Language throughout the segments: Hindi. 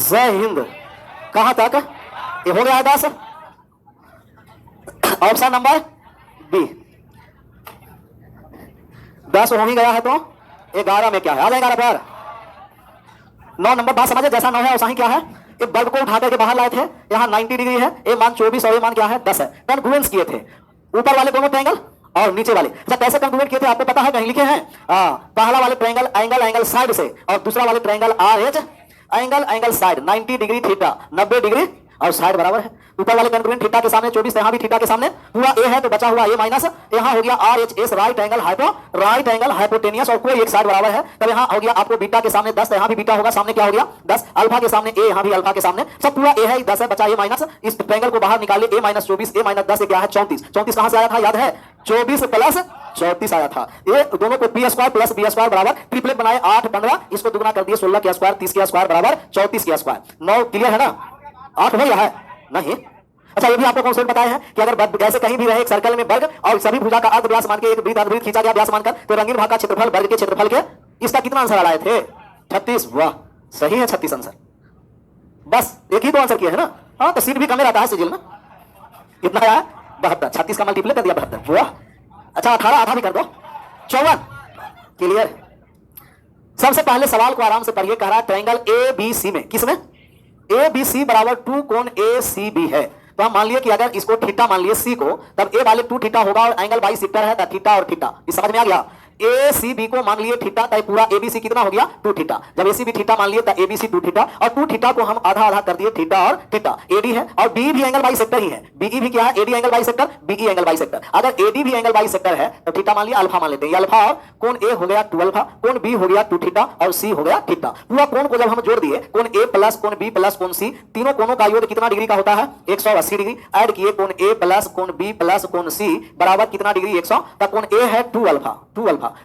जय हिंद। कहां तक ये हो गया है 10? ऑप्शन नंबर बी 10 हो ही गया है तो 11 में क्या है? आ जाएगा 11 पर 9 नंबर। बात समझे, जैसा 9 है वैसा ही क्या है? एक बल्ब को उठा करके बाहर लाए थे, यहाँ 90 डिग्री है, ये मान 24 और ये मान क्या है 10 है। कॉन्ग्रुएंस किए थे ऊपर वाले दोनों ट्रायंगल और नीचे वाले। अच्छा कैसे कॉन्ग्रुएंट किए थे आपको पता है? कहीं लिखे हैं? पहला वाले ट्रायंगल एंगल साइड से और दूसरा वाले triangle R H angle side 90 degree theta 90 degree और साइड बराबर है। ऊपर वाले कॉन्ग्रुएंट थीटा के सामने 24, यहाँ भी थीटा के सामने पूरा ए है तो बचा हुआ ए माइनस, यहाँ हो गया R H S right angle hypotenuse और कोई एक साइड बराबर है। तब यहाँ हो गया आपको बीटा के सामने 10, यहाँ भी बीटा होगा, सामने क्या हो गया 10, अल्फा के सामने ए, यहाँ भी अल्फा के सामने सब पूरा ए है 10 है, बचा ए माइनस। इस ट्रायंगल को बाहर निकालिए, ए माइनस 24 ए माइनस 10 क्या है 34। 34 कहां से आया था याद है? 24 प्लस 34 आया था। ये दोनों को P square plus B square बराबर ट्रिपलेट बनाए 8 15, इसको दुगना कर दिए 16 के स्क्वायर 30 के स्क्वायर बराबर 34 के स्क्वायर। 9 क्लियर है ना? 8 हो गया है नहीं? अच्छा ये भी आपको कॉन्सेप्ट बताए हैं कि अगर ऐसे कहीं भी रहे एक सर्कल में वर्ग और सभी भुजा का अर्ध व्यास मान के एक वृत्त अर्धवृत्त खींचा गया व्यास मानकर तो रंगीन भाग का क्षेत्रफल वर्ग के क्षेत्रफल के इसका कितना आंसर आ रहे थे? 36। वाह सही है 36 आंसर। बस एक ही तो आंसर किया है ना? हाँ तो सीट भी कम रहता है सिजिल में। कितना आया? 72। 36 का मल्टीप्लाई कर दिया 72। वाह अच्छा 18 आधा भी कर दो 54। क्लियर। सबसे पहले सवाल को आराम से पढ़िए। कह रहा है ट्रायंगल ए बी सी में, किसमें? ए बी सी बराबर 2 कोण ए सी बी है। तो हम मान लिए कि अगर इसको थीटा मान लिए सी को, तब ए वाले 2 थीटा होगा और एंगल बाई सेक्टर है थीटा और थीटा। इस समझ में आ गया? ए सी बी को मान लिए थीटा, तब पूरा ए बी सी कितना हो गया 2 थीटा। जब ए सी बी थीटा मान लिए तब ए बी सी 2 थीटा और 2 थीटा को हम आधा आधा कर दिए थीटा और थीटा। एडी है और बी भी एंगल बाई सेक्टर ही है। बीई भी क्या है? AD angle bisector, BE angle bisector. अगर एडी भी एंगल बाई सेक्टर है तो थीटा मान लिया, अल्फा मान लेते हैं। अल्फा और कोण ए हो गया 2 अल्फा, कोण बी हो गया 2 थीटा और सी हो गया थीटा। पूरा कोण को जब हम जोड़ दिए, कोण ए प्लस कोण बी प्लस कोण सी, तीनों कोणों का योग कितना डिग्री का होता है? 180 डिग्री। ऐड किए कोण ए प्लस कोण बी प्लस कोण सी बराबर कितना डिग्री? 100। तब कोण ए है 2 अल्फा,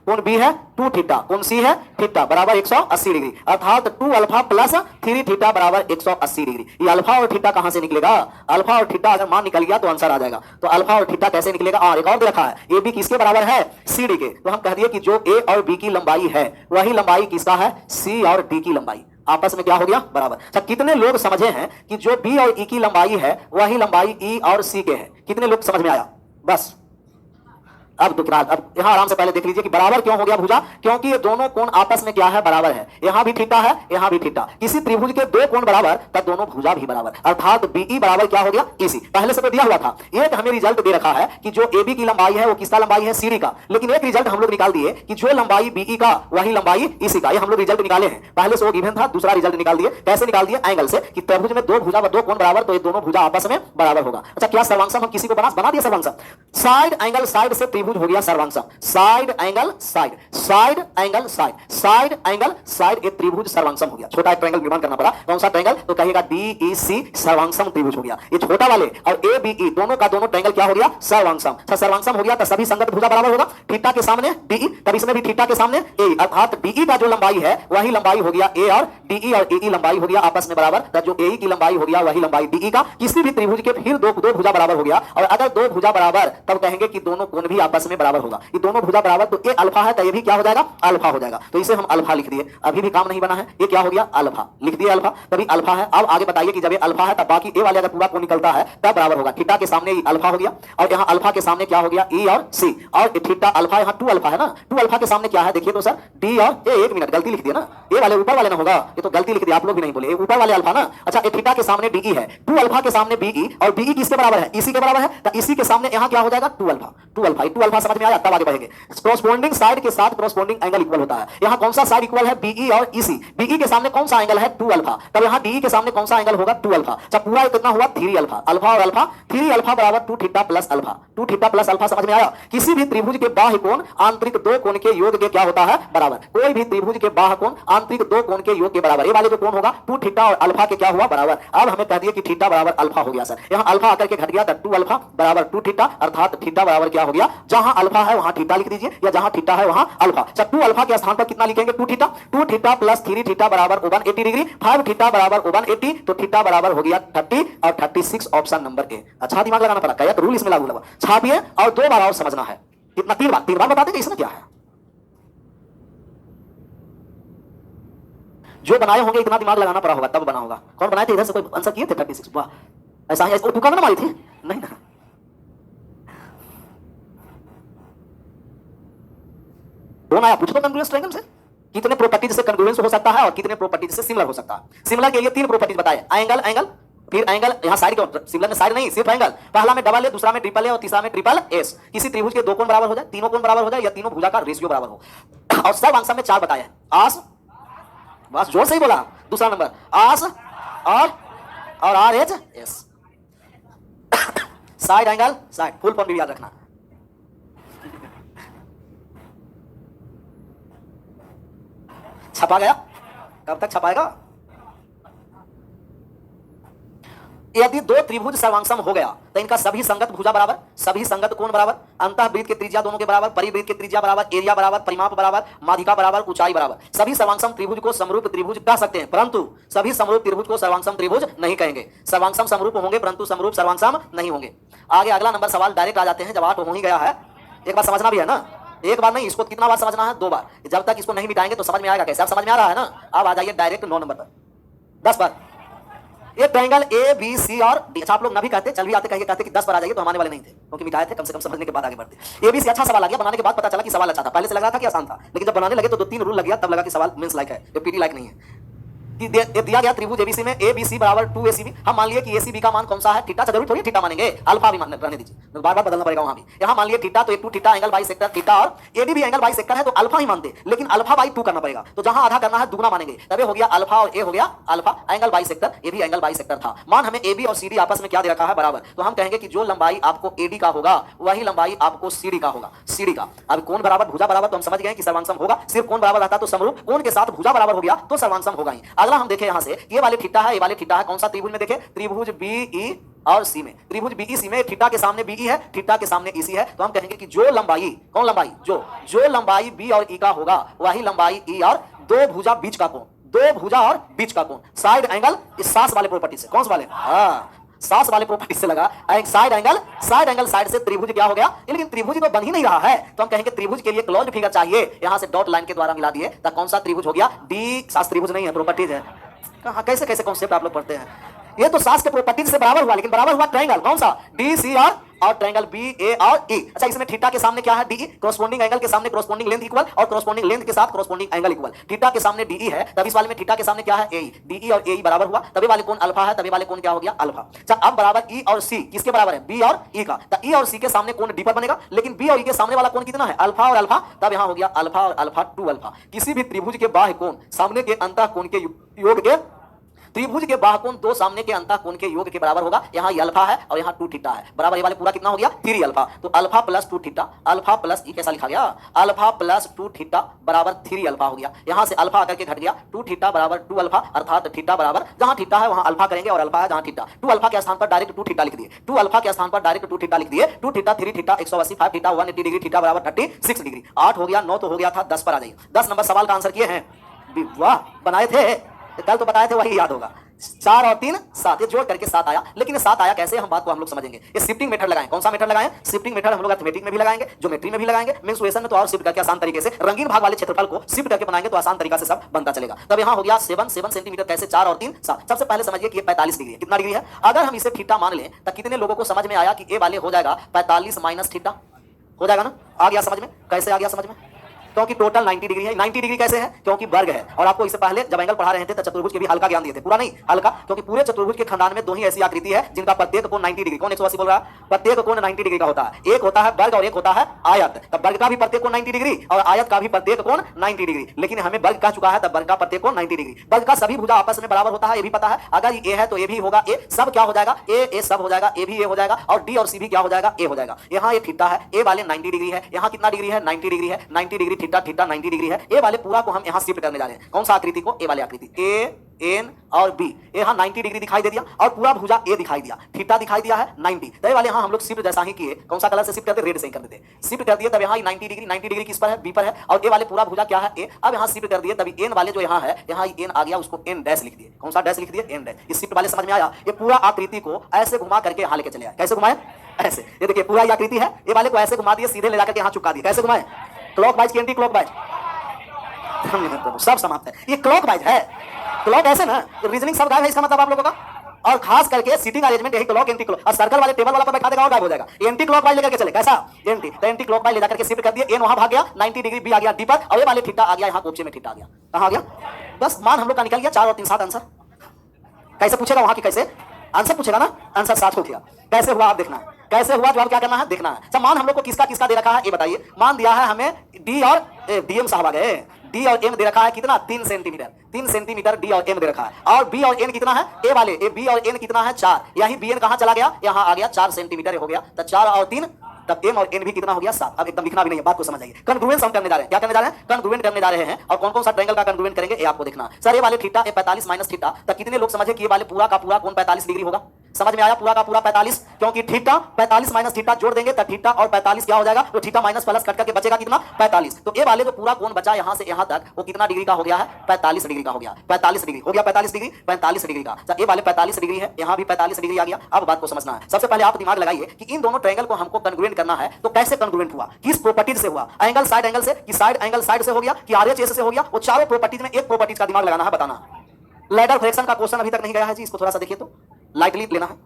कोण बी है 2 थीटा, कोण सी है थीटा बराबर 180 डिग्री। अर्थात 2 अल्फा प्लस 3 थीटा बराबर 180 डिग्री। ये अल्फा और थीटा कहां से निकलेगा? अल्फा और थीटा अगर मान निकल गया तो आंसर आ जाएगा। तो अल्फा और थीटा कैसे निकलेगा? और एक और दे रखा है, ए बी किसके बराबर है? सी डी के। तो हम कह दिए कि जो ए और बी की लंबाई है वही लंबाई किसका है? सी और डी की लंबाई आपस में क्या हो गया? बराबर। अच्छा कितने लोग समझे हैं कि जो बी और ई की लंबाई है वही लंबाई ई और सी के है? कितने लोग समझ में आया? बस अब यहां आराम से पहले देख लीजिए कि बराबर क्यों हो गया भुजा? क्योंकि ये दोनों कोण आपस में क्या है? बराबर है। यहां भी थीटा है, यहां भी थीटा। किसी त्रिभुज के 2 कोण बराबर तब दोनों भुजा भी बराबर। अर्थात बीई बराबर क्या हो गया? ईसी। पहले से तो दिया हुआ था। एक हमें रिजल्ट दे रखा है कि जो एबी की लंबाई है वो किसका लंबाई है? सीडी का। लेकिन एक रिजल्ट हम लोग निकाल दिए कि जो लंबाई बीई का वही लंबाई ईसी का। ये हम लोग रिजल्ट निकाले हैं। पहले से वो गिवन था, दूसरा रिजल्ट निकाल दिए। कैसे निकाल दिए? एंगल से कि त्रिभुज में 2 भुजा 2 कोण बराबर तो ये दोनों भुजा आपस में बराबर होगा। अच्छा क्या सर्वांशम हम किसी को बना दिया सर्वांशम? साइड एंगल साइड से त्रिभुज हो गया सर्वांशम। Side angle side, side angle side, side angle side, एक त्रिभुज सर्वांशम हो गया। छोटा एक ट्रायंगल निर्माण करना पड़ा। कौन सा ट्रायंगल? तो कहिएगा डीईसी सर्वांशम त्रिभुज हो गया। ये छोटा वाले और एबीई दोनों का दोनों ट्रायंगल क्या हो गया? सर्वांशम। सर्वांशम हो गया तो सभी संगत भुजा बराबर होगा। थीटा के सामने डीई, तब इसमें भी थीटा के सामने ए, अर्थात डीई का जो लंबाई है वही लंबाई हो गया ए और डीई और एई लंबाई हो गया आपस में बराबर। तब जो एई की लंबाई हो गया वही लंबाई डीई का। किसी भी त्रिभुज के फिर दो भुजा बराबर हो गया और अगर 2 भुजा बराबर तब कहेंगे कि दोनों कोण भी आपस में बराबर होगा। दोनों भुजा बराबर तो ये अल्फा है तो ये भी क्या हो जाएगा? अल्फा हो जाएगा। तो इसे हम अल्फा लिख दिए। अभी भी काम नहीं बना है। ये क्या हो गया? अल्फा लिख दिए, अल्फा तभी अल्फा है। अब आगे बताइए कि जब ये अल्फा है तब बाकी ए वाले अगर पूरा कोण निकलता है तब बराबर होगा। थीटा के सामने ई अल्फा हो गया और यहाँ अल्फा के सामने क्या हो गया? ई और सी। और थीटा अल्फा यहाँ 2 अल्फा है ना, 2 अल्फा के सामने क्या है? देखिए तो सर डी और ए, 1 मिनट गलती लिख दिया ना, ए वाले ऊपर वाले ना होगा, ये तो गलती लिख दिया। आप लोग भी नहीं बोले, ऊपर वाले अल्फा ना। अच्छा ये थीटा के सामने डीई है, 2 अल्फा के सामने बीई और बीई किसके बराबर है? इसी के बराबर है। तो इसी के सामने यहाँ क्या हो जाएगा? 2 अल्फा। 2 अल्फा समझ में आया? तब आगे बढ़ेंगे। कॉरस्पॉन्डिंग साइड के साथ कॉरस्पॉन्डिंग एंगल इक्वल होता है। यहाँ कौन सा साइड इक्वल है? बीई और ईसी। बीई के सामने कौन सा एंगल है? 2 अल्फा। तब यहाँ डीई के सामने कौन सा एंगल होगा? 2 अल्फा। जब पूरा कितना हुआ? 3 अल्फा। अल्फा और अल्फा, 3 अल्फा बराबर 2 theta plus alpha. 2 theta plus alpha समझ में आया? किसी भी त्रिभुज के बाह्य कोण आंतरिक 2 कोण के योग के क्या होता है? बराबर। कोई भी त्रिभुज के बाह्य कोण आंतरिक 2 कोण के योग के बराबर। ये वाले जो कोण होगा 2 थीटा और अल्फा के क्या हुआ? बराबर। अब हमें कह दिए कि थीटा बराबर अल्फा हो गया सर। यहाँ अल्फा आकर के घट गया तो 2 अल्फा बराबर 2 थीटा, अर्थात थीटा बराबर क्या हो गया? जहां अल्फा है वहां थीटा लिख दीजिए या जहां थीटा है वहां अल्फा। 2 अल्फा के स्थान पर कितना लिखेंगे? 2 थीटा। 2 थीटा प्लस 3 थीटा बराबर 180 डिग्री, 5 थीटा बराबर 180, तो थीटा बराबर हो गया 30 और 36 ऑप्शन नंबर ए। अच्छा दिमाग लगाना पड़ा, क्या रूल इसमें लागू लगा। छापिए और 2 बार और समझना है। कितना? 3 बार बता देंगे इसमें क्या है। जो बनाए होंगे इतना दिमाग लगाना पड़ा होगा तब बना होगा। कौन बनाए थे? इधर से कोई आंसर किए थे 36? वाह, ऐसा ही और तुक्का में ना मारी थी? नहीं ना। कौन आया पूछो तो कंग्रुएंस ट्रायंगल से कितने प्रॉपर्टीज से कंग्रुएंस हो सकता है और कितने प्रॉपर्टीज से सिमिलर हो सकता है। सिमिलर के लिए 3 प्रॉपर्टीज बताए, एंगल, एंगल, फिर एंगल, यहां साइड क्यों? सिमिलर में साइड नहीं, सिर्फ एंगल। पहला में डबल है, दूसरा में ट्रिपल है और तीसरा में ट्रिपल एस। किसी त्रिभुज के 2 कोण बराबर हो जाए, तीनों कोण बराबर हो जाए या तीनों भुजा का रेशियो बराबर हो। और सब अंश में 4 बताए हैं। आस, बस जोर से ही बोला। दूसरा नंबर आस और R H S. Side angle, side full form भी याद रखना। छपा गया? कब तक छपाएगा? यदि 2 त्रिभुज सर्वांगसम हो गया तो इनका सभी संगत भुजा बराबर, सभी संगत कोण बराबर, अंतःवृत्त के त्रिज्या दोनों के बराबर, परिवृत्त के त्रिज्या बराबर, एरिया बराबर, परिमाप बराबर, माध्यिका बराबर, ऊंचाई बराबर। सभी सर्वांगसम त्रिभुज को समरूप त्रिभुज कह सकते हैं, परंतु सभी समरूप त्रिभुज को सर्वांगसम त्रिभुज नहीं कहेंगे। सर्वांगसम समरूप होंगे परंतु समरूप सर्वांगसम नहीं होंगे। आगे अगला नंबर सवाल डायरेक्ट आ जाते हैं। जब 8 हो ही गया है, एक बार समझना भी है ना, एक बार नहीं, इसको कितना बार समझना है? 2 बार। जब तक इसको नहीं मिटाएंगे तो समझ में आएगा कैसे? अब समझ में आ रहा है ना? अब आ जाइए डायरेक्ट 9 नंबर पर, 10 पर। ये ट्रायंगल ए बी सी और डी। अच्छा आप लोग ना भी कहते, चल भी आते कहिए, कहते कि 10 पर आ जाइए तो हमारे वाले नहीं थे, क्योंकि मिटाए थे। कम से कम समझने के बाद आगे बढ़ते। ए बी सी अच्छा सवाल आ गया, बनाने के बाद पता चला कि सवाल अच्छा था। पहले से लग रहा था कि आसान था, लेकिन जब बनाने लगे तो 2-3 रूल लग गया, तब लगा कि सवाल मेंस लायक है, ये पीटी लायक नहीं है। दिया गया त्रिभुज एबीसी में ए बी सी बराबर 2 एसीबी। हम मान लिए कि एसीबी का मान कौन सा है? थीटा। जरूरी थोड़ी थीटा मानेंगे, अल्फा भी मान रहने दीजिए, बार बार बदलना पड़ेगा वहां भी। यहां मान लिए थीटा तो 2 theta angle by sector theta, और एडी भी एंगल बाई सेक्टर है तो अल्फा ही मानते, लेकिन अल्फा बाई 2 करना पड़ेगा। तो जहां आधा करना है दुगना मानेंगे, तब हो गया अल्फा और ए हो गया अल्फा एंगल बाई सेक्टर। ए भी एंगल बाई सेक्टर था। मान हमें ए बी और सी डी आपस में क्या दे रखा है? बराबर। तो हम कहेंगे कि जो लंबाई आपको एडी का होगा वही लंबाई आपको सीडी का होगा, सीडी का। अब कोण बराबर भुजा बराबर तो हम समझ गए कि सर्वांगसम होगा। सिर्फ कोण बराबर रहता तो समरूप, कोण के साथ भुजा बराबर हो गया तो सर्वांगसम होगा ही। अगला हम देखें यहां से, ये वाले थीटा है, ये वाले थीटा है। कौन सा त्रिभुज में देखें? त्रिभुज बीई और सी में। त्रिभुज बीई सी में थीटा के सामने बीई है, थीटा के सामने ईसी है, तो हम कहेंगे कि जो लंबाई, कौन लंबाई? जो लंबाई बी और ई का होगा वही लंबाई ई और 2 भुजा बीच का कोण, 2 भुजा और बीच का कोण। साइड एंगल इस सास वाले प्रॉपर्टी से, कौन से वाले? हाँ, सास वाले प्रॉपर्टी से लगा। साइड एंगल, साइड से त्रिभुज क्या हो गया? लेकिन त्रिभुज तो बन ही नहीं रहा है, तो हम कहेंगे त्रिभुज के लिए क्लोज्ड फिगर चाहिए। यहां से डॉट लाइन के द्वारा मिला दिए, तो कौन सा त्रिभुज हो गया? डी। सास त्रिभुज नहीं है, प्रॉपर्टीज है। कहां कैसे कैसे कॉन्सेप्ट आप लोग पढ़ते हैं? ये तो सास के प्रॉपर्टीज से बराबर हुआ, लेकिन बराबर हुआ ट्रायंगल, कौन सा? डी सी और ट्रायंगल बी ए और ई। अच्छा, इसमें थीटा के सामने क्या है? डीई। कॉरस्पॉन्डिंग एंगल के सामने कॉरस्पॉन्डिंग लेंथ इक्वल, और कॉरस्पॉन्डिंग लेंथ के साथ कॉरस्पॉन्डिंग एंगल इक्वल। थीटा के सामने डीई है, तब इस वाले में थीटा के सामने क्या है? एई। डीई और एई बराबर हुआ, तभी वाले कोण अल्फा है, तभी वाले कोण क्या हो गया? अल्फा। अच्छा, अब बराबर ई और सी किसके बराबर है? बी और ई का। तो ई और सी के सामने कोण डी पर बनेगा, लेकिन बी और ई के सामने वाला कोण कितना है? अल्फा और अल्फा, तब यहां हो गया अल्फा और अल्फा 2 अल्फा। किसी भी त्रिभुज के बाह्य कोण सामने के अंतः कोण के योग के, त्रिभुज के बाह्य कोण 2 सामने के अंतः कोण के योग के बराबर होगा। यहाँ ये अल्फा है और यहाँ 2 थीटा है, बराबर। ये वाले पूरा कितना हो गया? 3 अल्फा। तो alpha plus 2 theta, alpha plus ई कैसा लिखा गया? अल्फा प्लस 2 थीटा बराबर 3 अल्फा हो गया। यहाँ से अल्फा आकर के घट गया, 2 थीटा बराबर 2 अल्फा, अर्थात थीटा बराबर, जहाँ थीटा है वहाँ अल्फा करेंगे और अल्फा है जहाँ थीटा। 2 अल्फा के स्थान पर डायरेक्ट 2 थीटा लिख दिए, 2 अल्फा के स्थान पर डायरेक्ट 2 थीटा लिख दिए। 2 theta 3 theta 180, 5 theta 180 degree, theta बराबर 36 डिग्री। 8 हो गया, 9 तो हो गया था, 10 पर आ जाइए। 10 नंबर सवाल का आंसर किए हैं। वाह, बनाए थे कल तो बताए थे, वही याद होगा। 4 और 3 7, ये जोड़ करके 7 आया। लेकिन 7 आया कैसे, हम बात को हम लोग समझेंगे। ये शिफ्टिंग मेथड लगाएं। कौन सा मेथड लगाएं? शिफ्टिंग मेथड हम लोग अर्थमेटिक में भी लगाएंगे, ज्योमेट्री में भी लगाएंगे, मेंसुरेशन में तो और शिफ्ट करके आसान तरीके से रंगीन भाग वाले क्षेत्रफल को शिफ्ट करके बनाएंगे तो आसान तरीका से सब बनता चलेगा। तब यहां हो गया 7 सेंटीमीटर। कैसे? 4 और 3 7। सबसे पहले समझिए कि 45 डिग्री है। कितना डिग्री है? अगर हम इसे थीटा मान लें तो कितने लोगों को समझ में आया कि ए वाले हो जाएगा 45 माइनस थीटा? हो जाएगा ना? आ गया समझ में? कैसे आ गया समझ में? क्योंकि टोटल 90 डिग्री है। 90 डिग्री कैसे है? क्योंकि वर्ग है। और आपको इससे पहले जब एंगल पढ़ा रहे थे तो चतुर्भुज के भी हल्का ज्ञान दिए थे, पूरा नहीं हल्का, क्योंकि पूरे चतुर्भुज के खानदान में 2 ही ऐसी आकृति है जिनका प्रत्येक कोण 90 डिग्री। कौन 180 बोल रहा है? प्रत्येक कोण 90 डिग्री का होता है। एक होता है वर्ग और एक होता है आयत। तब वर्ग का भी प्रत्येक कोण 90 डिग्री और आयत का भी प्रत्येक कोण 90 डिग्री। लेकिन हमें वर्ग कह चुका है, तब वर्ग का प्रत्येक कोण 90 डिग्री। वर्ग का सभी भुजा आपस में बराबर होता है, ये भी पता है। अगर ये है तो ये भी होगा ए, सब क्या हो जाएगा? ए सब हो जाएगा, ए भी ए हो जाएगा, और डी और सी भी क्या हो जाएगा? ए हो जाएगा। यहाँ ये थीटा है, ए वाले 90 डिग्री है। यहाँ कितना डिग्री है? 90 डिग्री है। 90 डिग्री थीटा, थीटा 90 डिग्री है। ए वाले पूरा को हम यहाँ शिफ्ट करने जा रहे हैं। कौन सा आकृति को? ए वाले आकृति, ए एन और बी। यहाँ 90 डिग्री दिखाई दे दिया और पूरा भुजा ए दिखाई दिया, थीटा दिखाई दिया है 90। तो ये वाले यहाँ हम लोग शिफ्ट जैसा ही किए, कौन सा कलर से शिफ्ट करते? रेड से ही कर देते, शिफ्ट कर दिए। तब यहाँ 90 डिग्री, 90 डिग्री किस पर है? बी पर है। और ए वाले पूरा भुजा क्या है? ए। अब यहाँ शिफ्ट कर दिए, तभी एन वाले जो यहाँ है, यहाँ एन आ गया, उसको एन डैश लिख दिए। कौन सा डैश लिख दिए? N dash. इस शिफ्ट वाले समझ में आया? ये पूरा आकृति को ऐसे घुमा करके यहाँ लेके चले आए। कैसे घुमाए? ऐसे। ये देखिए पूरा ये आकृति है, ये वाले को ऐसे घुमा दिए, सीधे ले जाकर के यहाँ चुका दिए। कैसे घुमाए? क्लॉकवाइज की एंटी क्लॉकवाइज। धन्यवाद प्रभु, सब समाप्त है। ये क्लॉक वाइज है, क्लॉक ऐसे ना, रीजनिंग सब गायब है, इसका मतलब आप लोगों का। और खास करके सीटिंग अरेंजमेंट यही क्लॉक एंटी क्लॉक, और सर्कल वाले टेबल वाला पर बैठा देगा और गायब हो जाएगा। एंटी क्लॉक वाइज लेकर के चले, कैसा एंटी, तो एंटी क्लॉक वाइज ले जाकर के शिफ्ट कर दिए, एन वहां भाग गया 90 डिग्री, बी आ गया डी पर, और ये वाले थीटा आ गया यहाँ कोपचे में, थीटा आ गया, कहां आ गया, बस मान हम लोग का निकल गया 4 और 3 7 आंसर। कैसे पूछेगा वहां की, कैसे आंसर पूछेगा ना, आंसर 7 हो गया। कैसे हुआ आप देखना, कैसे हुआ जवाब क्या करना है देखना है। सब मान हम लोग को किसका किसका दे रखा है ये बताइए। मान दिया है हमें डी और डीएम साहब आ गए, डी और एम दे रखा है कितना 3 सेंटीमीटर, 3 सेंटीमीटर डी और एम दे रखा है, और बी और एन कितना है, ए वाले ए बी और एन कितना है 4, यही बी एन कहां चला गया, यहां आ गया 4 सेंटीमीटर हो गया, तो 4 और 3 तब एम और एन भी कितना हो गया 7। अब एकदम लिखना भी नहीं है, बात को समझ जाइए। कॉन्ग्रुएंस हम करने जा रहे हैं, क्या करने जा रहे हैं, कॉन्ग्रुएंट करने जा रहे हैं। और कौन कौन सा ट्रायंगल का कॉन्ग्रुएंट करेंगे ये आपको देखना। सर ये वाले थीटा ए 45 माइनस थीटा, तो कितने लोग समझे कि ये वाले पूरा का पूरा कोण 45 डिग्री होगा, समझ में आया, पूरा का पूरा 45, क्योंकि थीटा 45 माइनस थीटा जोड़ देंगे तो थीटा और 45 क्या हो जाएगा, तो थीटा माइनस प्लस कट करके बचेगा कितना 45। तो ये वाले जो पूरा कोण बचा यहां से यहां तक वो कितना डिग्री का हो गया है, 45 डिग्री का हो गया, 45 डिग्री हो गया, 45 डिग्री 45 डिग्री का। ये वाले 45 डिग्री है, यहां भी 45 डिग्री आ गया। अब बात को समझना है, सबसे पहले आप दिमाग लगाइए कि इन दोनों ट्रायंगल को हमको कॉन्ग्रुएंट करना है, तो कैसे कॉन्ग्रुएंट हुआ, किस प्रॉपर्टी से हुआ, एंगल साइड एंगल से, कि साइड एंगल साइड से हो गया, कि आरएचएस से हो गया, वो चारों प्रॉपर्टीज में एक प्रॉपर्टीज का दिमाग लगाना है, बताना। लैडर फ्रैक्शन का क्वेश्चन अभी तक नहीं गया है जी, इसको थोड़ा सा देखिए तो लाइटली लेना है।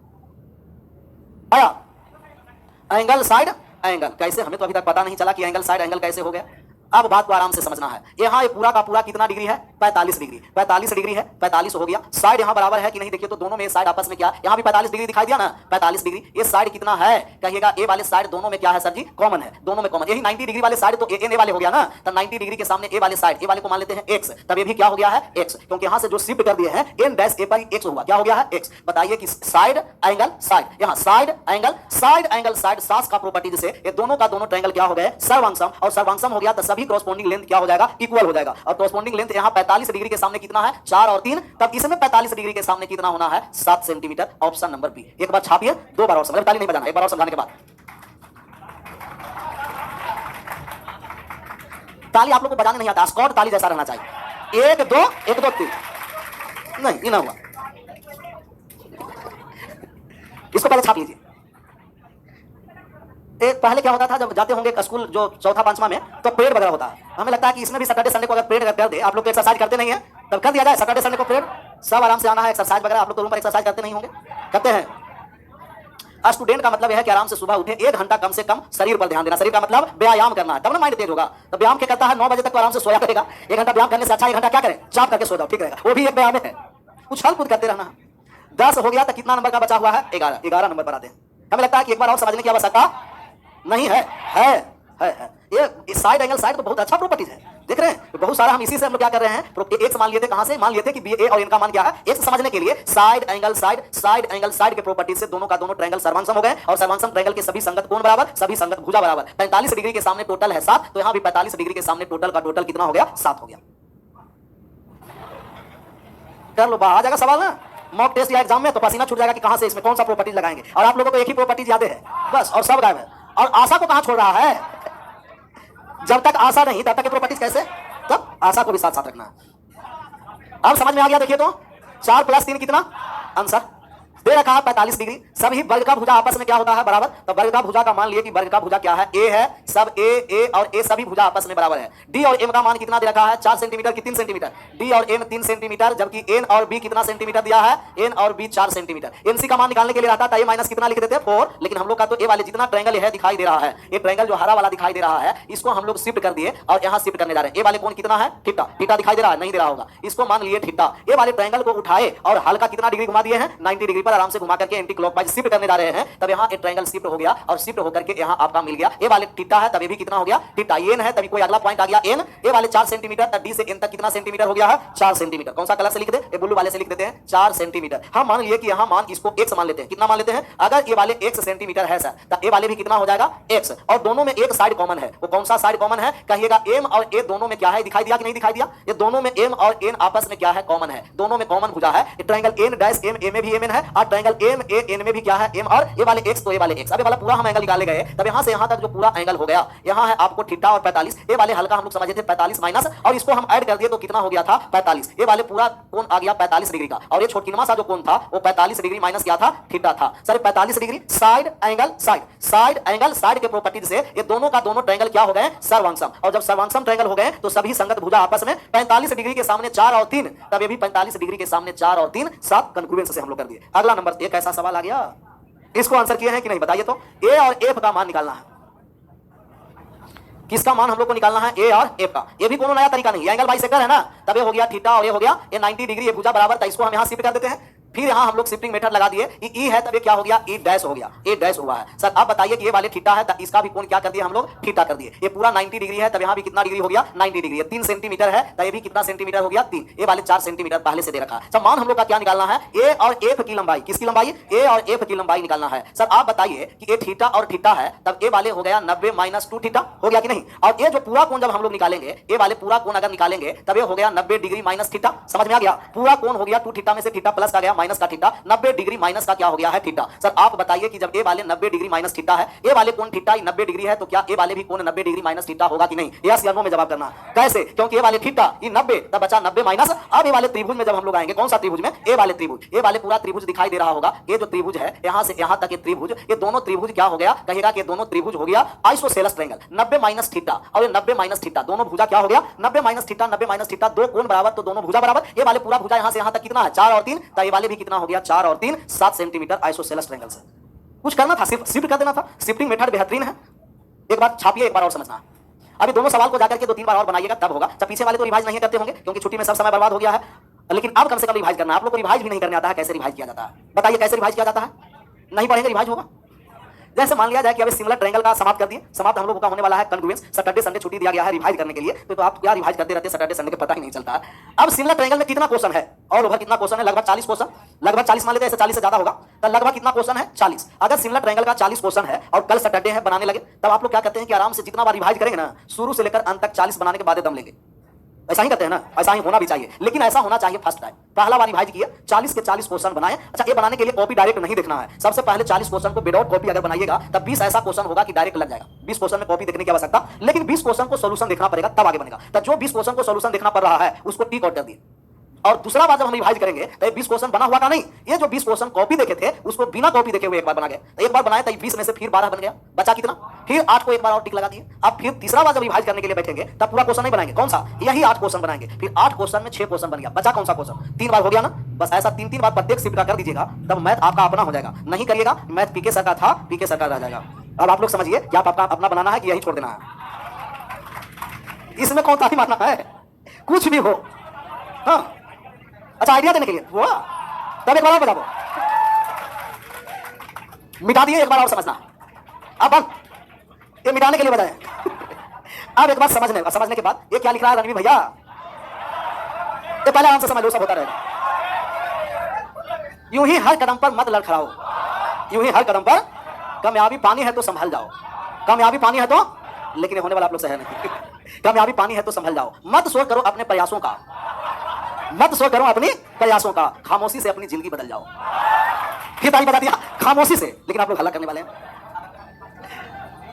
आया एंगल साइड एंगल कैसे, हमें तो अभी तक पता नहीं चला कि एंगल साइड एंगल कैसे हो गया। अब बात को आराम से समझना है। यहाँ ये पूरा का पूरा कितना डिग्री है, 45 डिग्री, 45 डिग्री है, 45 हो गया। साइड यहाँ बराबर है कि नहीं देखिए तो दोनों में साइड आपस में क्या, यहाँ भी 45 डिग्री दिखाई दिया ना, 45 डिग्री। ये साइड कितना है कहिएगा, ए वाले साइड दोनों में क्या है सर जी, कॉमन है, दोनों में कॉमन। यही 90 डिग्री वाले साइड तो ए वाले हो गया ना, तो 90 डिग्री के सामने ए वाले साइड, ए वाले को मान लेते हैं x, तब ये भी क्या हो गया है x, क्योंकि यहाँ से जो शिफ्ट कर दिए हैं n डैश ए पर x हुआ, क्या हो गया है x। बताइए कि साइड एंगल साइड, यहाँ साइड एंगल सास का प्रॉपर्टी से ये दोनों का दोनों ट्रायंगल क्या हो गए, सर्वांगसम, और सर्वांगसम हो गया तो सभी कॉरस्पॉन्डिंग लेंथ क्या हो जाएगा, इक्वल हो जाएगा। और कॉरस्पॉन्डिंग लेंथ यहाँ 45 डिग्री के सामने कितना है 4 और 3, तब इसमें 45 डिग्री के सामने कितना होना है 7 सेंटीमीटर, ऑप्शन नंबर बी। एक बार छापिए, 2 बार और समझ, ताली नहीं बजाना, एक बार और समझाने के बाद ताली आप लोग को बजाने नहीं आता, स्कॉट ताली जैसा रहना चाहिए, 1 2 1 2 3 नहीं, ये ना हुआ। इसको पहले छाप लीजिए। पहले क्या होता था जब जाते होंगे स्कूल जो चौथा पांचवा में, तो परेड वगैरह होता है, हमें लगता है कि इसमें भी सैटरडे संडे को अगर परेड कर दे, आप लोग तो एक्सरसाइज करते नहीं है, तब कर दिया जाए सैटरडे संडे को परेड, सब आराम से आना है, एक्सरसाइज वगैरह आप लोग तो रूम पर एक्सरसाइज करते नहीं होंगे, करते हैं। स्टूडेंट का मतलब यह है कि आराम से सुबह उठे, 1 घंटा कम से कम शरीर पर ध्यान देना, शरीर का मतलब व्यायाम करना है, तब ना माइंड तेज होगा। तो व्यायाम क्या करता है, 9 बजे तक तो आराम से सोया करेगा, 1 घंटा व्यायाम करने से अच्छा 1 घंटा क्या करें, चाप करके सो जाओ, ठीक रहेगा, वो भी एक व्यायाम है, उछल कूद करते रहना। 10 हो गया तो कितना नंबर का बचा हुआ है, 11 नंबर बनाते हैं। हमें लगता है कि एक बार और समझने की आवश्यकता नहीं है, है। ये साइड एंगल साइड तो बहुत अच्छा प्रॉपर्टीज है, देख रहे हैं, तो बहुत सारा हम इसी से हम लोग क्या कर रहे हैं, एक्स मान लिए थे, कहां से मान लिए थे कि बी ए और इनका मान क्या है, एक्स समझने के लिए साइड एंगल साइड के प्रॉपर्टी से दोनों का दोनों ट्रायंगल सर्वांगसम हो गए, और सर्वांगसम ट्रायंगल के सभी संगत कोण बराबर, सभी संगत भुजा बराबर। 45 डिग्री के सामने टोटल है 7, तो यहां भी 45 डिग्री के सामने टोटल का टोटल कितना हो गया, 7 हो गया। कर लो, आ जाएगा सवाल ना मॉक टेस्ट या एग्जाम में, तो पसीना छूट जाएगा कि कहां से इसमें कौन सा प्रॉपर्टीज लगाएंगे, और आप लोगों को एक ही प्रॉपर्टीज याद है बस, और सब गायब है। और आशा को कहां छोड़ रहा है, जब तक आशा नहीं तब तक ये प्रॉपर्टीज कैसे, तब आशा को भी साथ साथ रखना है। अब समझ में आ गया, देखिए तो 4 + 3 कितना आंसर दे रखा है 45 डिग्री। सभी वर्ग का भुजा आपस में क्या होता है, बराबर। तो वर्ग का भुजा का मान लिए कि वर्ग का भुजा क्या है, ए है, सब ए और ए सभी भुजा आपस में बराबर है। डी और एम का मान कितना दे रखा है, 4 सेंटीमीटर की 3 सेंटीमीटर, डी और एम 3 सेंटीमीटर, जबकि एन और बी कितना सेंटीमीटर दिया है, एन और बी 4 सेंटीमीटर। एनसी का मान निकालने के लिए रहता था ए माइनस कितना लिख देते 4, लेकिन हम लोग का तो ए वाले जितना ट्रायंगल है दिखाई दे रहा है, ये ट्रायंगल जो हरा वाला दिखाई दे रहा है, इसको हम लोग शिफ्ट कर दिए और यहाँ शिफ्ट करने जा रहे हैं। ए वाले कोण कितना है, थीटा, थीटा दिखाई दे रहा है, नहीं दे रहा होगा, इसको मान लिए थीटा। ए वाले ट्रायंगल को उठाए और हल्का कितना डिग्री घुमा दिए हैं, 90 डिग्री पर आराम से घुमा करके क्लॉकवाइज शिफ्ट करने जा रहे हैं, तब यहाँ एक ट्रायंगल शिफ्ट हो गया और शिफ्ट होकर के यहाँ आपका मिल गया। ए वाले थीटा है, तभी भी कितना हो गया, थीटा। एन है, तभी कोई अगला पॉइंट आ गया एन। ए वाले 4 सेंटीमीटर, तब डी से एन तक कितना सेंटीमीटर हो गया है, 4 सेंटीमीटर। कौन सा कलर से लिख दे, ये ब्लू वाले से लिख देते हैं 4 सेंटीमीटर। हम मान लिए कि यहाँ मान इसको x मान लेते हैं, कितना मान लेते हैं, अगर ये वाले x सेंटीमीटर है सर, तब ए वाले भी कितना हो जाएगा x, और दोनों में एक साइड कॉमन है। वो कौन सा साइड कॉमन है कहिएगा, m और a दोनों में क्या है, दिखाई दिया कि नहीं दिखाई दिया, ये दोनों में m और n आपस में क्या है, कॉमन है, दोनों में कॉमन भुजा है। Triangle n dash m, a में भी mn है, और ट्रायंगल एम ए एन में भी क्या है, एम और ए वाले एक्स तो ए वाले एक्स। अब ये वाला पूरा हम एंगल निकाले गए, तब यहां से यहां तक जो पूरा एंगल हो गया, यहां है आपको थीटा और 45, ए वाले हल्का हम लोग समझे थे 45 माइनस, और इसको हम ऐड कर दिए तो कितना हो गया था 45। ए वाले पूरा कोण आ गया 45 डिग्री का, और ये छोटकिनवा सा जो कोण था वो 45 डिग्री माइनस क्या था, थीटा था। Sir 45 degree side angle side angle side के प्रॉपर्टी से ये दोनों का दोनों ट्रायंगल क्या हो गए, सर्वांगसम। और जब सर्वांगसम ट्रायंगल हो गए तो सभी संगत भुजा आपस में 45 डिग्री के सामने 4 और 3, तब ये भी 45 डिग्री के सामने 4 और 3 7 कंक्लुएंस से हम लोग कर दिए। अगला नंबर एक ऐसा सवाल आ गया, इसको आंसर किए हैं कि नहीं बताइए तो। ए और एफ का मान निकालना है, किसका मान हम लोग को निकालना है, ए और एफ का। ये भी कोनो नया तरीका नहीं, एंगल बाइसेक्टर है ना, तब ये हो गया थीटा और ये हो गया ये 90 डिग्री, ये भुजा बराबर था, इसको हम यहां शिफ्ट कर देते हैं। फिर यहां हम लोग शिफ्टिंग मेथड लगा दिए, ई है तब ये क्या हो गया, ई डैश हो गया, ए डैश हुआ है। सर आप बताइए कि ये वाले थीटा है तब इसका भी कोण क्या कर दिया हम लोग, थीटा कर दिए। ये पूरा 90 डिग्री है तब यहां भी कितना डिग्री हो गया, 90 डिग्री। 3 सेंटीमीटर है तब ये भी कितना सेंटीमीटर हो गया, 3। ये वाले 4 सेंटीमीटर पहले से दे रखा है। सर मान हम लोग का क्या निकालना है, ए और एफ की लंबाई, किसकी लंबाई, ए और एफ की लंबाई निकालना है। सर आप बताइए कि ये थीटा और थीटा है तब ए वाले हो गया 90 माइनस 2 थीटा, हो गया कि नहीं। और ये जो पूरा कोण जब हम लोग निकालेंगे, ए वाले पूरा कोण अगर निकालेंगे तब ये हो गया 90 डिग्री माइनस थीटा, समझ में आ गया। पूरा कोण हो गया 2 थीटा में से थीटा प्लस का गया माइनस का थीटा, 90 डिग्री माइनस का क्या हो गया है, थीटा। सर आप बताइए कि जब ए वाले 90 डिग्री माइनस थीटा है, ए वाले कोण थीटा 90 डिग्री है, तो क्या ए वाले भी कोण 90 डिग्री माइनस थीटा होगा कि नहीं, यस या नो में जवाब करना। कैसे, क्योंकि ए वाले थीटा ये 90 तब बचा 90 माइनस। अब ए वाले त्रिभुज में जब हम लोग आएंगे, कौन सा त्रिभुज में, ए वाले त्रिभुज, ए वाले पूरा त्रिभुज दिखाई दे रहा होगा। ये जो त्रिभुज है यहां से यहां तक ये त्रिभुज, ये दोनों त्रिभुज क्या हो गया, कहेगा कि दोनों त्रिभुज हो गया आइसोसेलेस ट्रायंगल। 90 माइनस थीटा और ये 90 माइनस थीटा, दोनों भुजा क्या हो गया, 90 माइनस थीटा, 90 माइनस थीटा, दो कोण बराबर तो दोनों भुजा बराबर। ये वाले पूरा भुजा यहां से यहां तक कितना है, 4 और 3, तो ये वाले भी कितना हो गया, 4 और 3 7 सेंटीमीटर आइसोसेलेस ट्रायंगल से। कुछ करना था, सिर्फ शिफ्ट कर देना था। शिफ्टिंग मेथड बेहतरीन है, एक बार छापिए, एक बार और समझना। अभी दोनों सवाल को जाकर के 2-3 बार और बनाइएगा तब होगा। जब पीछे वाले तो रिवाइज नहीं करते होंगे क्योंकि छुट्टी में सब समय बर्बाद हो गया है, लेकिन अब कम से कम रिवाइज करना। आप लोग को रिवाइज भी नहीं करने आता है, कैसे रिवाइज किया जाता है, बताइए कैसे रिवाइज किया जाता है, नहीं पढ़ेंगे रिवाइज होगा। जैसे मान लिया जाए कि अभी सिमिलर ट्रायंगल का समाप्त कर दिए, समाप्त हम लोगों का होने वाला है कंग्रुएंस। सैटरडे संडे छुट्टी दिया गया है रिवाइज करने के लिए, तो आप क्या रिवाइज करते रहते हैं सैटरडे संडे के, पता ही नहीं चलता है। अब सिमिलर ट्रायंगल में कितना क्वेश्चन है, और ओवर कितना क्वेश्चन है, लगभग 40 क्वेश्चन, लगभग 40 मान लेते हैं, ऐसे 40 से ज्यादा होगा, तो लगभग कितना क्वेश्चन है, 40। अगर सिमिलर ट्रायंगल का 40 क्वेश्चन है और कल सैटरडे है बनाने लगे, तब आप लोग क्या करते हैं कि आराम से जितना बार रिवाइज करेंगे ना, शुरू से लेकर अंत तक 40 बनाने के बाद दम लेंगे। ऐसा ही करते हैं ना, ऐसा ही होना भी चाहिए, लेकिन ऐसा होना चाहिए फर्स्ट टाइम। पहला बार रिवाइज किया, 40 के 40 क्वेश्चन बनाए। अच्छा, ये बनाने के लिए कॉपी डायरेक्ट नहीं देखना है, सबसे पहले 40 क्वेश्चन को विदाउट कॉपी अगर बनाइएगा तब 20 ऐसा क्वेश्चन होगा कि डायरेक्ट लग जाएगा। 20 क्वेश्चन में कॉपी देखने की आवश्यकता, लेकिन 20 क्वेश्चन को सोल्यूशन देखना पड़ेगा तब आगे बनेगा। तो जो 20 क्वेश्चन को सोल्यूशन देखना पड़ रहा है उसको टिक आउट कर दिए। और दूसरा बार जब हम रिवाइज करेंगे तो 20 क्वेश्चन बना हुआ का नहीं, ये जो 20 क्वेश्चन कॉपी देखे थे उसको बिना कॉपी देखे हुए एक बार बना गए। एक बार बनाए तो 20 में से फिर 12 बन गया, बचा कितना, फिर 8 को एक बार और टिक लगा दिए। अब फिर तीसरा बार जब रिवाइज करने के लिए बैठेंगे तब पूरा क्वेश्चन नहीं बनाएंगे, कौन सा, यही 8 क्वेश्चन बनाएंगे। फिर 8 क्वेश्चन में 6 क्वेश्चन बन गया, बचा कौन सा क्वेश्चन, 3 बार हो गया ना। बस ऐसा 3-3 बार प्रत्येक शिफ्ट का कर दीजिएगा, तब मैथ आपका अपना हो जाएगा। नहीं करिएगा, मैथ पीके सर का था, पीके सर का रह जाएगा। अब आप लोग समझिए कि आप अपना बनाना है कि यही छोड़ देना है, इसमें कौन ताली मारना है, कुछ भी हो। हाँ, अच्छा आइडिया देने के लिए वो, तब एक बार और बताओ, मिटा दिए, एक बार और समझना। अब ये मिटाने के लिए बताएं। अब एक बार समझने के बाद ये क्या लिख रहा है रणवीर भैया, ये पहले आराम से समझ लो, सब होता रहेगा। यूं ही हर कदम पर मत लड़खड़ाओ, यूं ही हर कदम पर, कामयाबी पानी है तो संभल जाओ, कामयाबी पानी है तो, लेकिन होने वाला आप लोग से है नहीं। कामयाबी पानी है तो संभल जाओ, मत शोर करो अपने प्रयासों का, मत शोर करो अपनी प्रयासों का, खामोशी से अपनी जिंदगी बदल जाओ। फिर तारीफ बता दिया, खामोशी से, लेकिन आप लोग हल्ला करने वाले हैं।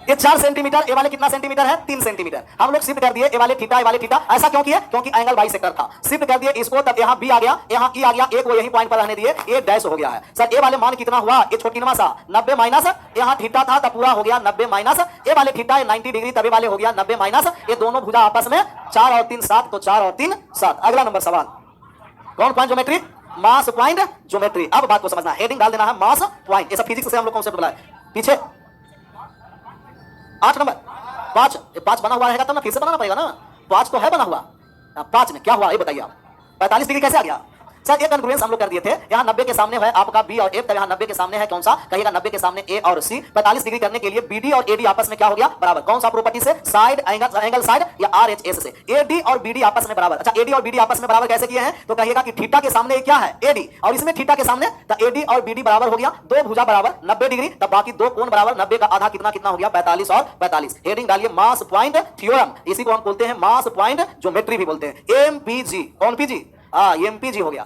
ये 4 सेंटीमीटर, ए वाले कितना सेंटीमीटर है, 3 सेंटीमीटर। हम लोग शिफ्ट कर दिए, ए वाले थीटा, ए वाले थीटा। ऐसा क्यों किया, क्योंकि एंगल बाइसेक्टर था। शिफ्ट कर दिए इसको, तब यहाँ बी आ गया, यहाँ ई आ गया, ए को यही पॉइंट पर रहने दिए, ए डैश हो गया है। सर ए वाले मान कितना हुआ, ये छोटकिनवा सा 90 माइनस, यहाँ थीटा था तब पूरा हो गया 90 माइनस, ए वाले थीटा 90 डिग्री, तब ए वाले हो गया 90 माइनस। ये दोनों भुजा आपस में 4 और 3 7, तो 4 और 3 7। अगला नंबर सवाल, कौन पॉइंट ज्योमेट्री, मास पॉइंट ज्योमेट्री। अब बात को समझना, हेडिंग डाल देना है मास पॉइंट। ये सब फिजिक्स से हम लोग कॉन्सेप्ट बुलाए। पीछे 8 नंबर 5 बना हुआ रहेगा तब ना, फिर से बनाना पड़ेगा ना, 5 तो है बना हुआ। 5 में क्या हुआ ये बताइए आप, 45 डिग्री कैसे आ गया। सर ये कंक्लूजन हम लोग कर दिए थे, यहाँ 90 के सामने है आपका बी और एफ, तब यहाँ 90 के सामने है कौन सा, कहिएगा 90 के सामने ए और सी। 45 डिग्री करने के लिए बीडी और एडी आपस में क्या हो गया, बराबर। कौन सा प्रॉपर्टी से, साइड एंगल साइड या आरएचएस से। एडी और बीडी आपस में बराबर। अच्छा, एडी और बीडी आपस में बराबर कैसे किए हैं, तो कहिएगा कि थीटा के सामने क्या है, एडी, और इसमें थीटा के सामने, तो एडी और बीडी बराबर हो गया, दो भुजा बराबर 90 डिग्री, तब बाकी दो कोण बराबर 90 का आधा कितना कितना हो गया, 45 और 45। हेडिंग डालिए मास पॉइंट थ्योरम, इसी को हम बोलते हैं मास पॉइंट ज्योमेट्री भी बोलते हैं, एमपीजी। कौन पीजी, एमपीजी हो गया।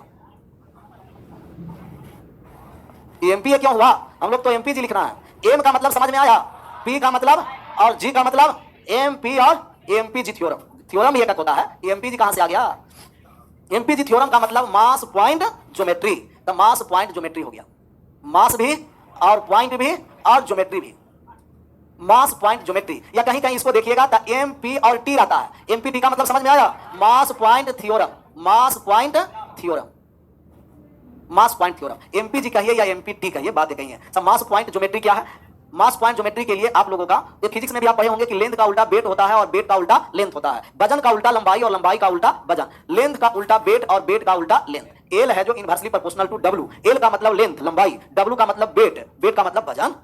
एमपी ये क्यों हुआ? हम लोग तो एमपी जी लिखना है। एम का मतलब समझ में आया, पी का मतलब और जी का मतलब, एमपी और एमपी जी थ्योरम। थ्योरम ये तक होता है, एमपी जी कहां से आ गया? एमपी जी थ्योरम का मतलब मास पॉइंट ज्योमेट्री, तो मास पॉइंट ज्योमेट्री हो गया। मास भी और पॉइंट भी और ज्योमेट्री भी, मास पॉइंट ज्योमेट्री। या कहीं कहीं इसको देखिएगा तो एमपी और टी रहता है। एमपी टी का मतलब समझ में आया, मास पॉइंट थ्योरम, मास पॉइंट थ्योरम, मास पॉइंट थ्योरम। एमपीजी कहिए या एमपीटी कहिए, बात कही है सब। मास पॉइंट ज्योमेट्री क्या है? मास पॉइंट ज्योमेट्री के लिए आप लोगों का ये फिजिक्स में भी आप पढ़े होंगे कि लेंथ का उल्टा वेट होता है और वेट का उल्टा लेंथ होता है। वजन का उल्टा लंबाई और लंबाई का उल्टा वजन। लेंथ का उल्टा वेट और वेट का उल्टा लेंथ। एल है जो inversely proportional to W. L का मतलब लेंथ लंबाई, डब्ल्यू का मतलब वेट, वेट का मतलब वजन।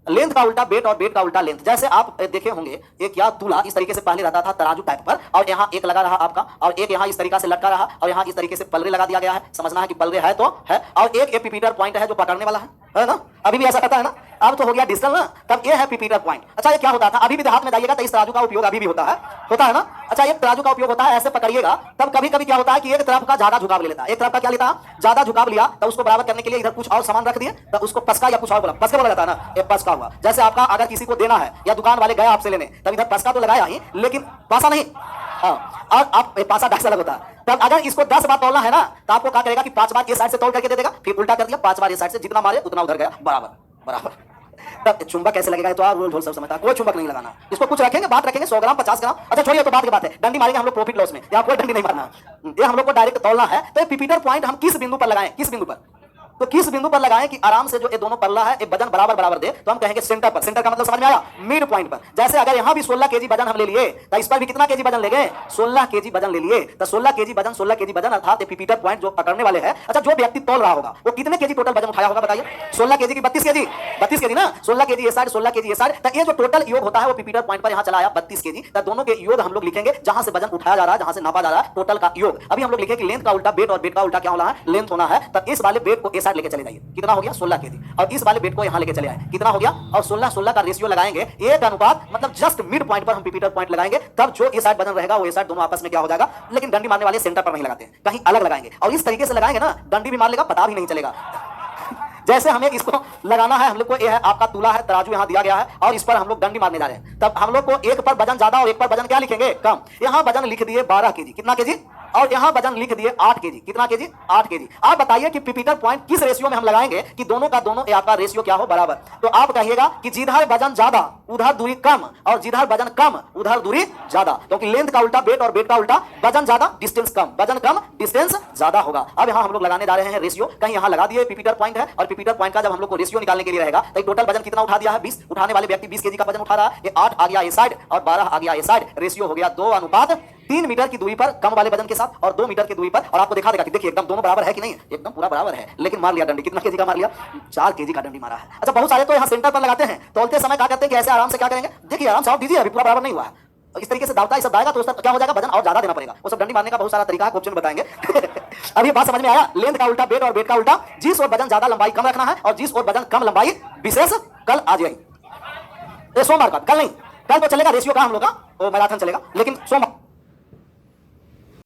लेंथ का उल्टा वेट और वेट का उल्टा लेंथ। जैसे आप देखे होंगे एक क्या तुला इस तरीके से पहले रहता था तराजू टाइप पर, और यहाँ एक लगा रहा आपका, और एक यहाँ इस तरीके से लटका रहा, और यहाँ इस तरीके से पलरे लगा दिया गया है। समझना है कि पलरे है तो है, और एक एपीपीटर पॉइंट है जो पकड़ने वाला है ना? अभी भी ऐसा करता है ना? अब तो हो गया डिजिटल ना, तब ये है पीपीटर पॉइंट। अच्छा ये क्या होता था? अभी भी हाथ में जाइएगा तो इस तराजू का उपयोग अभी भी होता है ना? अच्छा एक तराजू का उपयोग होता है, ऐसे पकड़िएगा, तब कभी कभी क्या होता है कि एक तरफ का ज्यादा झुकाव ले लेता है। एक तरफ का क्या लेता है? ज्यादा झुकाव लिया, तो उसको बराबर करने के लिए इधर कुछ और सामान रख दिए, तो उसको पसका या कुछ और बोला, पसका बोला जाता है ना, ये पसका हुआ। जैसे आपका अगर किसी को देना है या दुकान वाले गए आपसे लेने, तब इधर पसका तो लगाया ही, लेकिन पासा नहीं। हाँ, और आप पासा 10 अलग होता है। तब अगर इसको 10 बार तोलना है ना, तो आपको क्या करेगा कि 5 बार ये साइड से तोल करके दे देगा, फिर उल्टा कर दिया, 5 बार ये साइड से, जितना मारे उतना उधर गया, बराबर बराबर। तब चुंबक कैसे लगेगा तो आप रोल ढोल सब समझता है। कोई चुंबक नहीं लगाना, इसको कुछ रखेंगे, बात रखेंगे 100 ग्राम 50 ग्राम। अच्छा छोड़िए, तो बात की बात है, डंडी मारेंगे हम लोग प्रॉफिट लॉस में, या कोई डंडी नहीं मारना, ये हम लोग को डायरेक्ट तोलना है। तो पीपीटर पॉइंट हम किस बिंदु पर लगाएं? किस बिंदु पर? तो किस बिंदु पर लगाएं कि आराम से जो ये दोनों पल्ला है ये वजन बराबर बराबर दे, तो हम कहेंगे सेंटर पर। सेंटर का मतलब समझ में आया, मिड पॉइंट पर। जैसे अगर यहां भी 16 केजी वजन हम ले लिए, तो इस पर भी कितना केजी वजन ले गए? 16 केजी वजन ले लिए। तो 16 केजी वजन, 16 केजी वजन अर्थात पीपीटर पॉइंट जो पकड़ने वाले हैं। अच्छा जो व्यक्ति तोल रहा होगा वो कितने केजी टोटल वजन उठाया होगा बताइए? 16 केजी की 32 केजी, 32 केजी ना, 16 केजी ये साइड, 16 केजी ये साइड। तो ये जो टोटल योग होता है वो पीपीटर पॉइंट पर यहां चला आया 32 केजी। तो दोनों के योग हम लोग लिखेंगे, जहां से वजन उठाया जा रहा है, जहां से नापा जा रहा है, टोटल का योग। अभी हम लोग लिखेंगे कि लेंथ का उल्टा वेट और वेट का उल्टा क्या होना है? लेंथ होना है। तब इस वाले वेट को ए साइड लेके चले जाइए, कितना हो गया? 16 केजी। और इस वाले वेट को यहां लेके चले आए, कितना हो गया? और 16 16 का रेशियो लगाएंगे, एक अनुपात, मतलब जस्ट मिड पॉइंट पर हम पीपीटर पॉइंट लगाएंगे। तब जो ये साइड वजन रहेगा वो ये साइड, दोनों आपस में क्या हो जाएगा? लेकिन डंडी मारने वाले सेंटर पर नहीं लगाते हैं, कहीं अलग लगाएंगे। और इस तरीके से लगाएंगे ना, डंडी भी मार लेगा, पता भी नहीं चलेगा। जैसे हमें इसको लगाना है, हम लोग को ये है आपका तुला है, तराजू यहाँ दिया गया है, और इस पर हम लोग डंडी मारने जा रहे हैं। तब हम लोग को एक पर वजन ज्यादा और एक पर वजन क्या लिखेंगे? कम। यहाँ वजन लिख दिए 12 केजी, कितना केजी? और यहाँ वजन लिख दिए 8 केजी, कितना केजी? 8 केजी। आप बताइए कि पीपीटर पॉइंट किस रेशियो में हम लगाएंगे कि दोनों का दोनों आपका रेशियो क्या हो? बराबर। तो आप कहिएगा कि जिधर वजन ज्यादा उधर दूरी कम, और जिधर वजन कम उधर दूरी ज्यादा, क्योंकि लेंथ का उल्टा वेट और वेट का उल्टा वजन ज्यादा डिस्टेंस कम, वजन कम डिस्टेंस ज्यादा होगा। अब यहाँ हम लोग लगाने जा रहे हैं रेशियो, कहीं यहाँ लगा दिए पीपीटर पॉइंट है, और पीपीटर पॉइंट का जब हम लोग को रेशियो निकालने के लिए रहेगा, तो टोटल वजन कितना उठा दिया है? 20। उठाने वाले व्यक्ति 20 केजी का वजन उठा रहा है, ये 8 आ गया ये साइड और 12 आ गया ये साइड। रेशियो हो गया 2:3 मीटर की दूरी पर कम वाले वजन के साथ, और 2 मीटर की दूरी पर। और आपको देखा देगा कि देखिए एकदम दोनों बराबर है कि नहीं? एकदम पूरा बराबर है। लेकिन मार लिया डंडी, कितना केजी का मार लिया? 4 केजी का डंडी मारा है। अच्छा बहुत सारे तो यहाँ सेंटर पर लगाते हैं, तोलते समय क्या करते हैं कि ऐसे आराम से क्या करेंगे, देखिए आराम से आप दीजिए, अभी पूरा बराबर नहीं हुआ है, इस तरीके से दावता ये सब दाएगा तो क्या हो जाएगा? वजन और ज्यादा देना पड़ेगा। वो सब डंडी मारने का बहुत सारा तरीका है, क्वेश्चन बताएंगे। अभी बात समझ में आया? लेंथ का उल्टा वेट और वेट का उल्टा, जिस और वजन ज्यादा लंबाई कम रखना है, और जिस और वजन कम लंबाई विशेष। कल आ जाएगी सोमवार का, कल नहीं, कल तो चलेगा रेशियो का हम लोग का, वो मैराथन चलेगा, लेकिन सोमवार